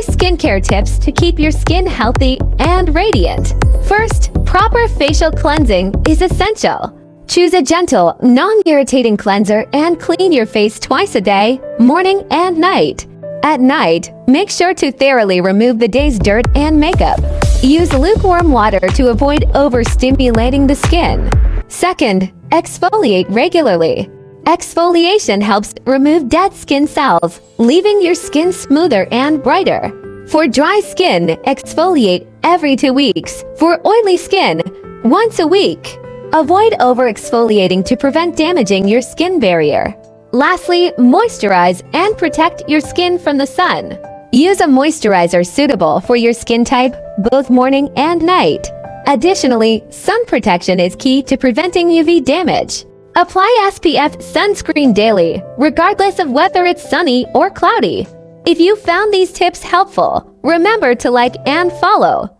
skincare tips to keep your skin healthy and radiant. First, proper facial cleansing is essential. Choose a gentle, non-irritating cleanser and clean your face twice a day, morning and night. At night, make sure to thoroughly remove the day's dirt and makeup. Use lukewarm water to avoid overstimulating the skin. Second, exfoliate regularly. Exfoliation helps remove dead skin cells, leaving your skin smoother and brighter. For dry skin, exfoliate every 2 weeks. For oily skin, once a week. Avoid over-exfoliating to prevent damaging your skin barrier. Lastly, moisturize and protect your skin from the sun. Use a moisturizer suitable for your skin type, both morning and night. Additionally, sun protection is key to preventing UV damage. Apply SPF sunscreen daily, regardless of whether it's sunny or cloudy. If you found these tips helpful, remember to like and follow.